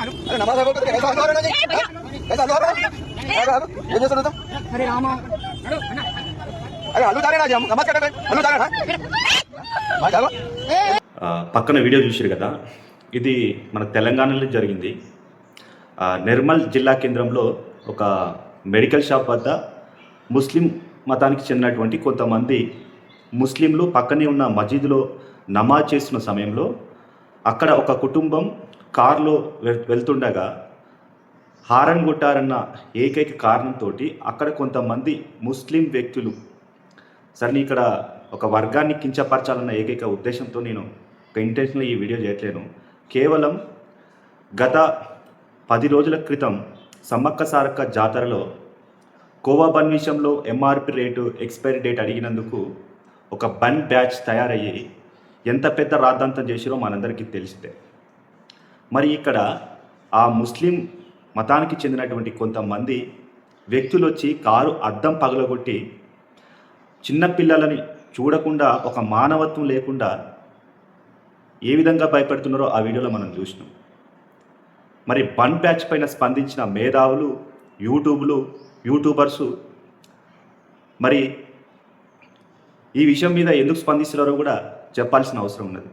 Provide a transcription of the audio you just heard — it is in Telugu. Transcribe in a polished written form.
अरे नमाज अदा करके ऐसा अंदर नहीं ऐसा अंदर ये जो सुनो अरे राम अरे हल्लू जा रहे ना जी हम नमाज कर रहे हैं हल्लू जा रहे हैं भाई जाओ పక్కన వీడియో చూశారు కదా, ఇది మన తెలంగాణలో జరిగింది. నిర్మల్ జిల్లా కేంద్రంలో ఒక మెడికల్ షాప్ వద్ద ముస్లిం మతానికి చెందినటువంటి కొంతమంది ముస్లింలు పక్కనే ఉన్న మసీదులో నమాజ్ చేస్తున్న సమయంలో అక్కడ ఒక కుటుంబం కారులో వెళ్తుండగా హారన్ కొట్టారన్న ఏకైక కారణంతో అక్కడ కొంతమంది ముస్లిం వ్యక్తులు సరే ఇక్కడ ఒక వర్గాన్ని కించపరచాలన్న ఏకైక ఉద్దేశంతో నేను ఒక ఇంటెన్షన్లో ఈ వీడియో చేయట్లేను. కేవలం గత 10 రోజుల క్రితం సమ్మక్క సారక్క జాతరలో కోవా బన్ విషయంలో ఎంఆర్పి రేటు ఎక్స్పైరీ డేట్ అడిగినందుకు ఒక బన్ బ్యాచ్ తయారయ్యి ఎంత పెద్ద రాద్ధాంతం చేసిరో మనందరికీ తెలిసిందే. మరి ఇక్కడ ఆ ముస్లిం మతానికి చెందినటువంటి కొంతమంది వ్యక్తులు వచ్చి కారు అద్దం పగలగొట్టి చిన్నపిల్లలని చూడకుండా ఒక మానవత్వం లేకుండా ఏ విధంగా భయపెడుతున్నారో ఆ వీడియోలో మనం చూసినాం. మరి బన్ బ్యాచ్ పైన స్పందించిన మేధావులు యూట్యూబర్సు మరి ఈ విషయం మీద ఎందుకు స్పందిస్తున్నారో కూడా చెప్పాల్సిన అవసరం ఉన్నది.